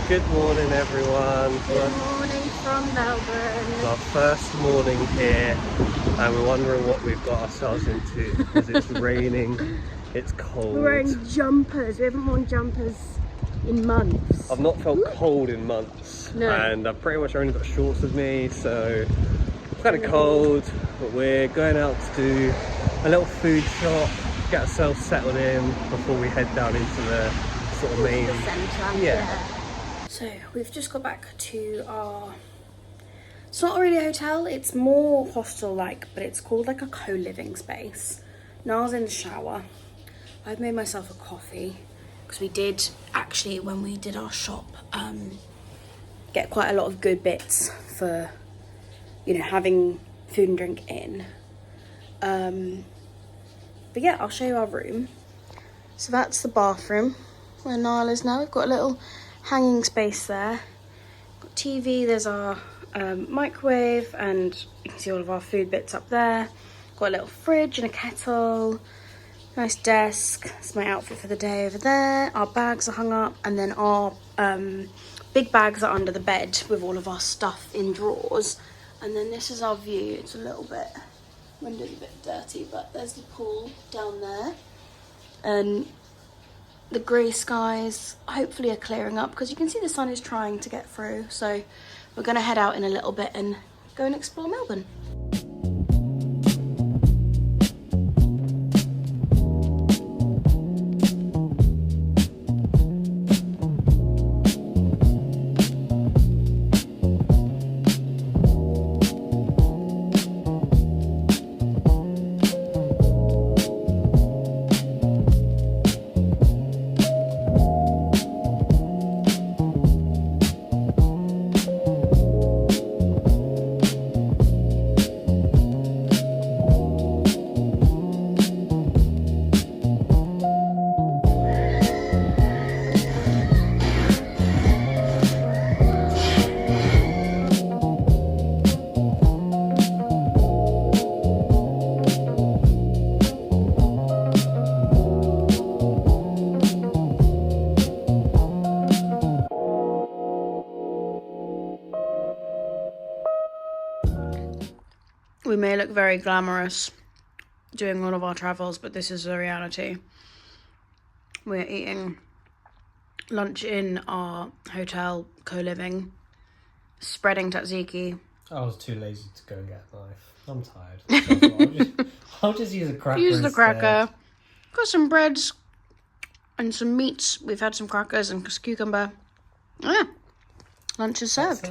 Good morning, everyone. Good morning from Melbourne. It's our first morning here, and we're wondering what we've got ourselves into because it's raining, it's cold. We're wearing jumpers. We haven't worn jumpers in months. I've not felt cold in months, No. And I've pretty much only got shorts with me, so it's kind of cold. But we're going out to do a little food shop, get ourselves settled in before we head down into the sort of main centre. Yeah. So we've just got back to our, it's not really a hotel, it's more hostel-like, but it's called like a co-living space. Niall's in the shower. I've made myself a coffee because we did actually, when we did our shop, get quite a lot of good bits for, you know, having food and drink in. But yeah, I'll show you our room. So that's the bathroom where Niall is now. We've got a little hanging space there. Got TV, there's our microwave, and you can see all of our food bits up there. Got a little fridge and a kettle, nice desk. That's my outfit for the day over there. Our bags are hung up, and then our big bags are under the bed with all of our stuff in drawers. And then this is our view. It's a little bit, window's a bit dirty, but there's the pool down there. And the grey skies hopefully are clearing up because you can see the sun is trying to get through. So we're going to head out in a little bit and go and explore Melbourne. We may look very glamorous doing all of our travels, but this is the reality. We're eating lunch in our hotel co-living, spreading tzatziki. I was too lazy to go and get a knife. I'm tired. I'll just use a cracker. Use the cracker. Got some breads and some meats. We've had some crackers and cucumber. Yeah, lunch is served.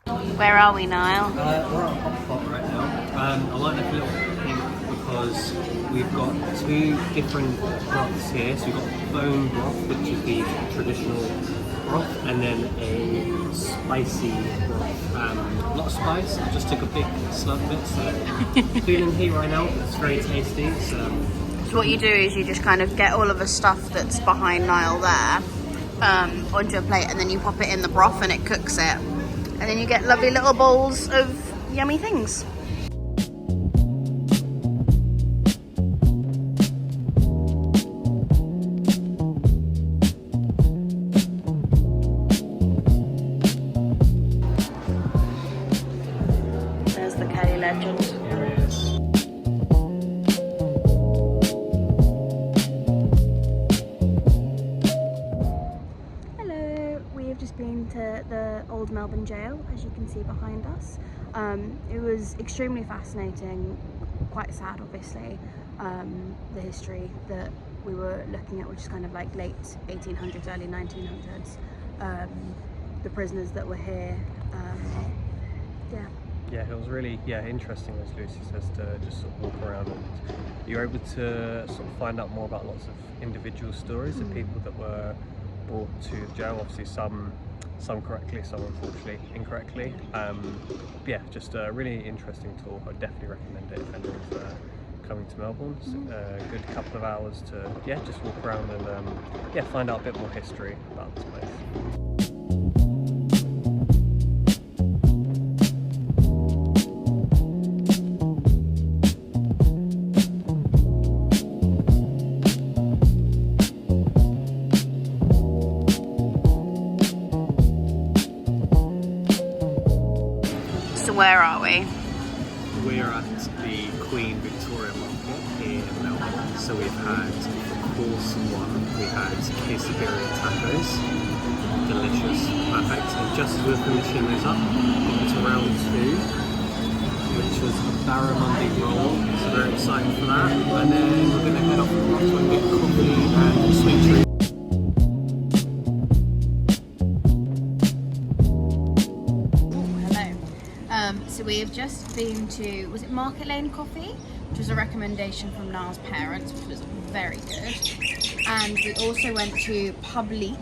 Where are we, Niall? We're at Hot Pot right now. I like that little pink because we've got two different broths here. So we've got bone broth, which is the traditional broth, and then a spicy broth. A lot of spice. I just took a big slug of it, so feeling heat right now. It's very tasty. So what you do is you just kind of get all of the stuff that's behind Niall there onto a plate, and then you pop it in the broth and it cooks it. And then you get lovely little bowls of yummy things. There's the Kelly legend. here it is. Hello, we have just been to the old Melbourne jail, as you can see behind us. It was extremely fascinating, quite sad obviously, the history that we were looking at, which is kind of like late 1800s, early 1900s. The prisoners that were here, Yeah, it was really interesting, as Lucy says, to just sort of walk around, and you're able to sort of find out more about lots of individual stories of people that were brought to the jail. Obviously some correctly, some unfortunately incorrectly. Yeah, just a really interesting tour. I definitely recommend it if anyone's coming to Melbourne. It's a good couple of hours to just walk around and find out a bit more history about this place. where are we? We're at the Queen Victoria Market in Melbourne. So we've had, for course one, we had quesadilla tacos. Delicious, perfect. And just as we're finishing those up, it's round 2, which was a barramundi roll. So very excited for that. And then we're going to head off and get coffee and sweet treats. So we have just been to, was it Market Lane Coffee? Which was a recommendation from Niall's parents, which was very good. And we also went to Publique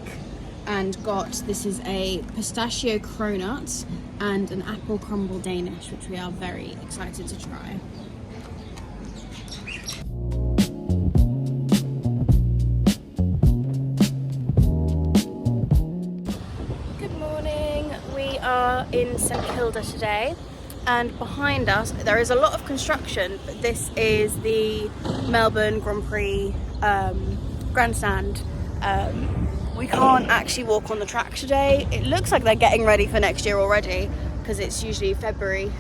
and got, this is a pistachio cronut and an apple crumble Danish, which we are very excited to try. Good morning, we are in St Kilda today. And behind us, there is a lot of construction, but this is the Melbourne Grand Prix grandstand. We can't actually walk on the track today. It looks like they're getting ready for next year already, because it's usually February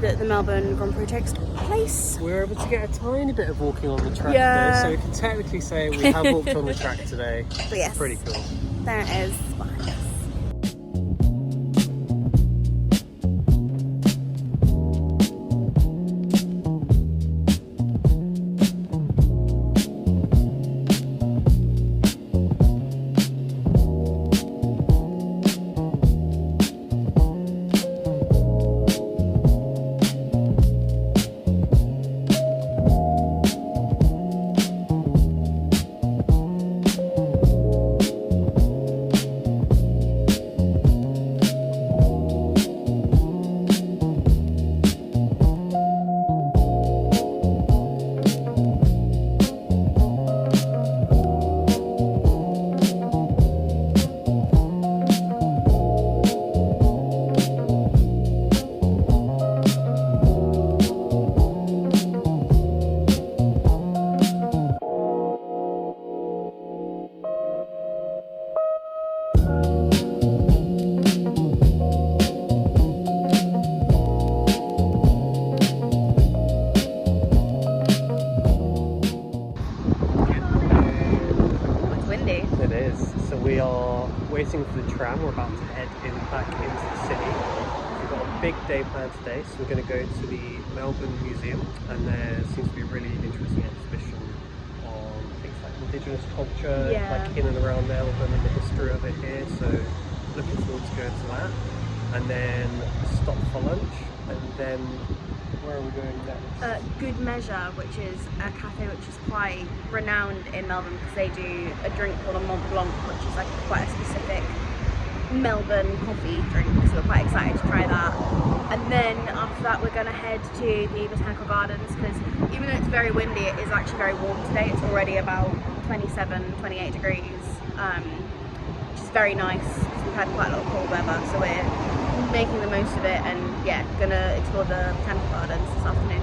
that the Melbourne Grand Prix takes place. We were able to get a tiny bit of walking on the track Yeah. today, so we can technically say we have walked on the track today. But yes, Pretty cool. there it is behind us. It is. So we are waiting for the tram. We're about to head back into the city. We've got a big day planned today, so we're going to go to the Melbourne Museum, and there seems to be a really interesting exhibition on things like Indigenous culture, like in and around Melbourne and the history of it here. So looking forward to going to that. And then stop for lunch, and then where are we going next? Good Measure, which is a cafe which is quite renowned in Melbourne because they do a drink called a Mont Blanc, which is like quite a specific Melbourne coffee drink, so we're quite excited to try that. And then after that we're going to head to the Botanical Gardens, because even though it's very windy, it is actually very warm today. It's already about 27, 28 degrees, which is very nice because we've had quite a lot of cold weather, so we're making the most of it, and yeah, gonna explore the Botanical Gardens this afternoon.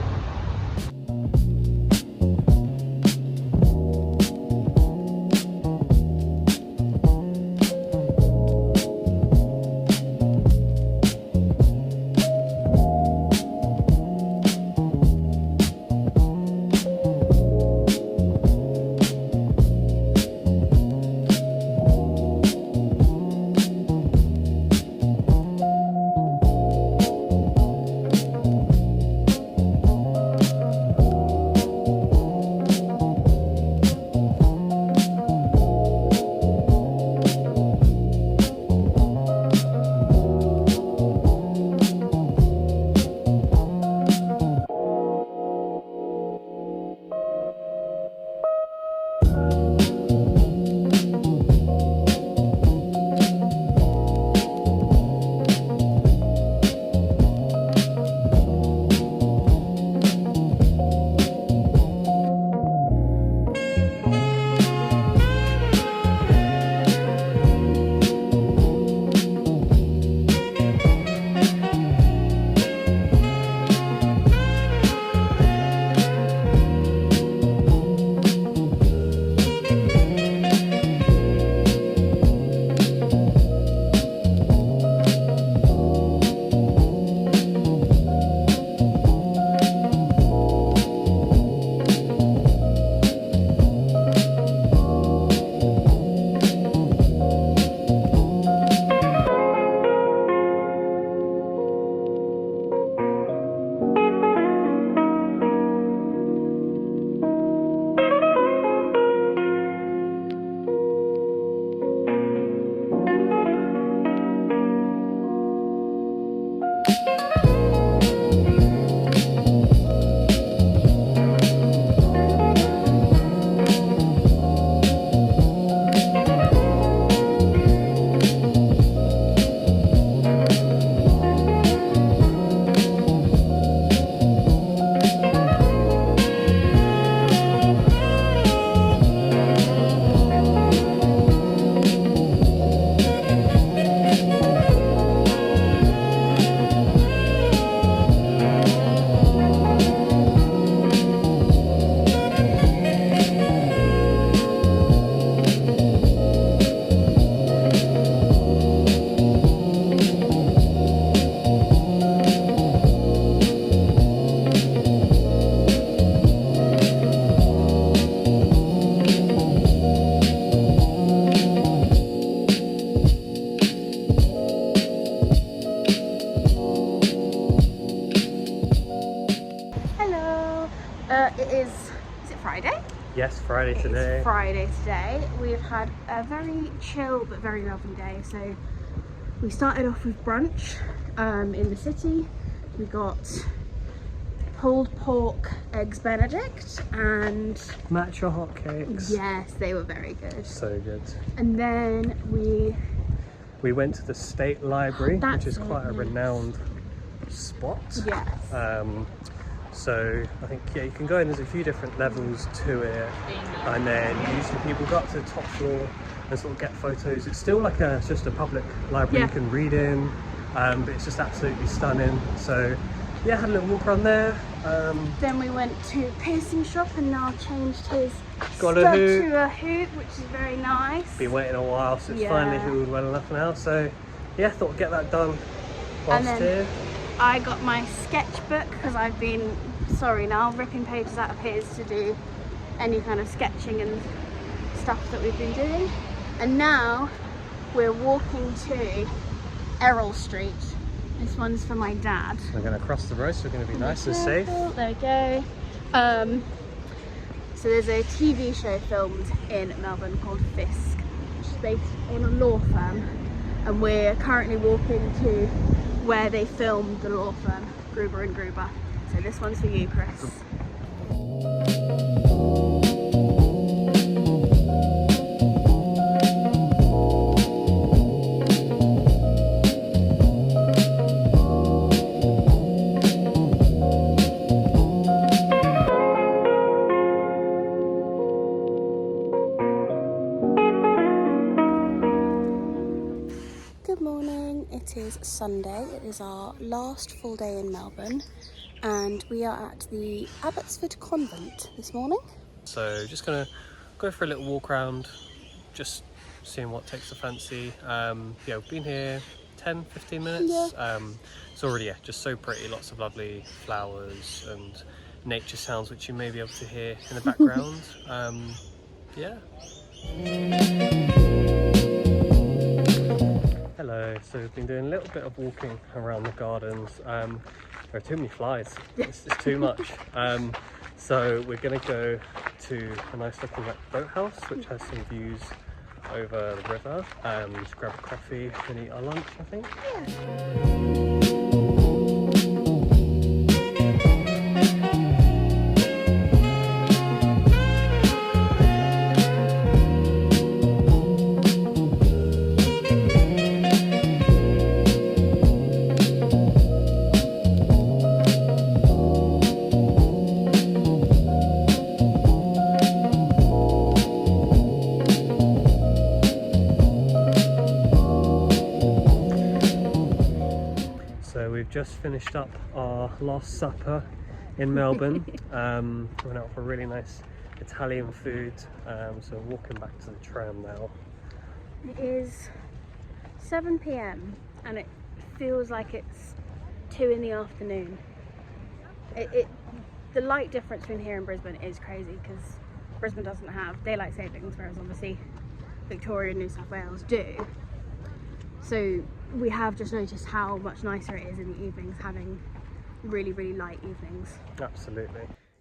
Friday today. It's Friday today. We've had a very chill but very lovely day. So we started off with brunch in the city. We got pulled pork eggs Benedict and matcha hotcakes. Yes, they were very good. So good. And then we went to the State Library, which is quite a nice. Renowned spot. Yes. So I think, yeah, you can go in, there's a few different levels to it, and then usually people go up to the top floor and sort of get photos. It's still like just a public library you can read in, but it's just absolutely stunning. So yeah, had a little walk around there. Then we went to piercing shop and now changed his Got stud a hoop. to a hoop, which is very nice. Been waiting a while, so it's finally healed well enough now. So yeah, thought I'd get that done whilst here. I got my sketchbook because I've been, ripping pages out of his to do any kind of sketching and stuff that we've been doing. And now we're walking to Errol Street. This one's for my dad. We're going to cross the road, so we're going to be nice and safe. There we go. So there's a TV show filmed in Melbourne called Fisk, which is based on a law firm. And we're currently walking to where they filmed the law firm, Gruber and Gruber. So this one's for you, Chris. Good morning, it is Sunday. It is our last full day in Melbourne and we are at the Abbotsford Convent this morning. So just gonna go for a little walk around, just seeing what takes the fancy. Yeah, we've been here 10-15 minutes. It's already just so pretty, lots of lovely flowers and nature sounds which you may be able to hear in the background. Yeah. Hello, so we've been doing a little bit of walking around the gardens. There are too many flies, it's too much. So we're going to go to a nice looking boathouse which has some views over the river, just grab a coffee and eat our lunch, I think. We've just finished up our last supper in Melbourne. We went out for really nice Italian food, so walking back to the tram now. It is 7 p.m. and it feels like it's 2 in the afternoon. The light difference between here and Brisbane is crazy because Brisbane doesn't have daylight savings, whereas obviously Victoria and New South Wales do. So we have just noticed how much nicer it is in the evenings, having really, really light evenings. Absolutely.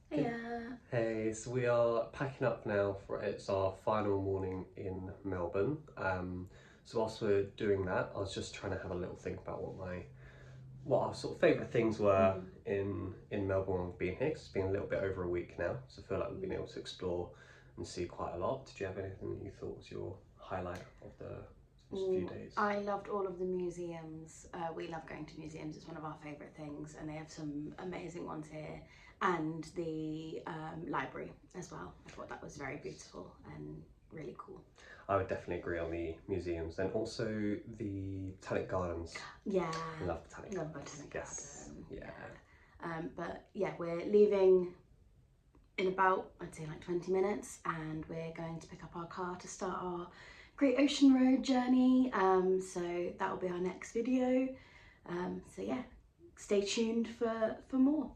Yeah. Hey, so we are packing up now for it's our final morning in Melbourne. So whilst we're doing that, I was just trying to have a little think about what our sort of favourite things were in Melbourne being here. 'Cause it's been a little bit over a week now, so I feel like we've been able to explore and see quite a lot. Did you have anything that you thought was your highlight of the few days? I loved all of the museums. We love going to museums, it's one of our favourite things, and they have some amazing ones here. And the library as well. I thought that was very beautiful and really cool. I would definitely agree on the museums, and also the Botanic Gardens. Yeah, I love Botanic Gardens. Botanic Garden. Yeah. But yeah, we're leaving in about, I'd say like 20 minutes, and we're going to pick up our car to start our Great Ocean Road journey. So that will be our next video. So yeah, stay tuned for more.